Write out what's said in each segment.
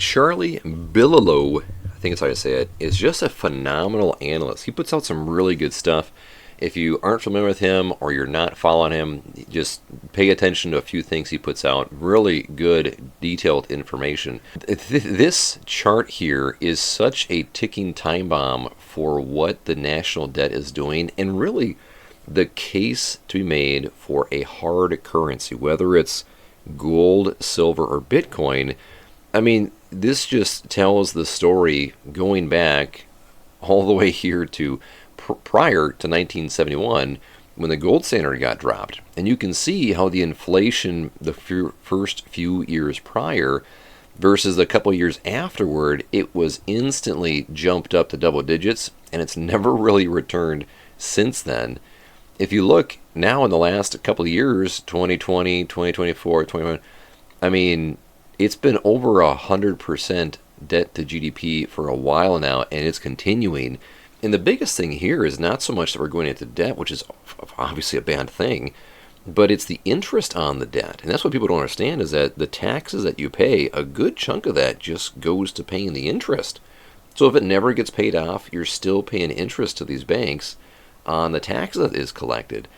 Charlie Billow, I think that's how you say it, is just a phenomenal analyst. He puts out some really good stuff. If you aren't familiar with him or you're not following him, just pay attention to a few things he puts out. Really good, detailed information. This chart here is such a ticking time bomb for what the national debt is doing, and really the case to be made for a hard currency, whether it's gold, silver, or Bitcoin. I mean, this just tells the story going back all the way here to prior to 1971 when the gold standard got dropped. And you can see how the inflation the first few years prior versus a couple years afterward, it was instantly jumped up to double digits, and it's never really returned since then. If you look now in the last couple of years, 2020, 2024, 2021, I mean, it's been over 100% debt to GDP for a while now, and it's continuing. And the biggest thing here is not so much that we're going into debt, which is obviously a bad thing, but it's the interest on the debt. And that's what people don't understand, is that the taxes that you pay, a good chunk of that just goes to paying the interest. So if it never gets paid off, you're still paying interest to these banks on the tax that is collected.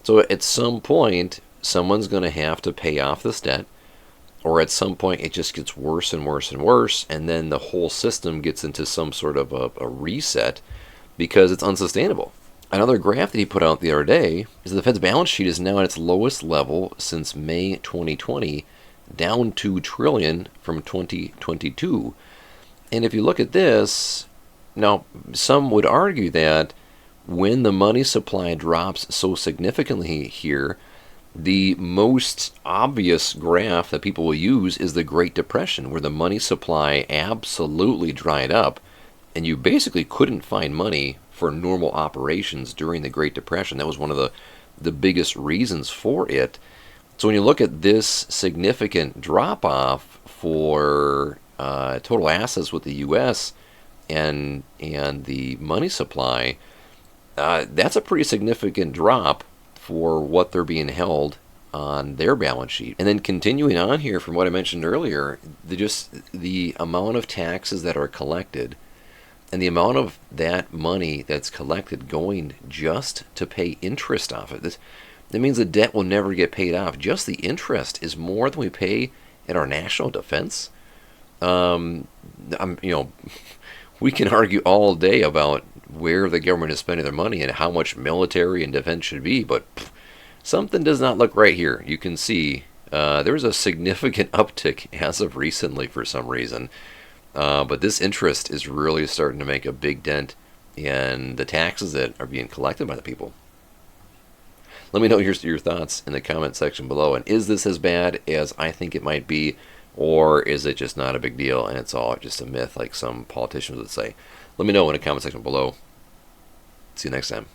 So at some point, someone's going to have to pay off this debt, or at some point it just gets worse and worse and worse, and then the whole system gets into some sort of a reset because it's unsustainable. Another graph that he put out the other day is that the Fed's balance sheet is now at its lowest level since May 2020, down $2 trillion from 2022. And if you look at this, now some would argue that when the money supply drops so significantly here, the most obvious graph that people will use is the Great Depression, where the money supply absolutely dried up, and you basically couldn't find money for normal operations during the Great Depression. That was one of the biggest reasons for it. So when you look at this significant drop-off for total assets with the U.S. and the money supply, that's a pretty significant drop for what they're being held on their balance sheet. And then continuing on here from what I mentioned earlier, the amount of taxes that are collected and the amount of that money that's collected going just to pay interest off it. That means the debt will never get paid off. Just the interest is more than we pay in our national defense. We can argue all day about where the government is spending their money and how much military and defense should be, but something does not look right here. You can see there's a significant uptick as of recently for some reason, but this interest is really starting to make a big dent in the taxes that are being collected by the people. Let me know your thoughts in the comment section below, and is this as bad as I think it might be, or is it just not a big deal and it's all just a myth like some politicians would say? Let me know in the comment section below. See you next time.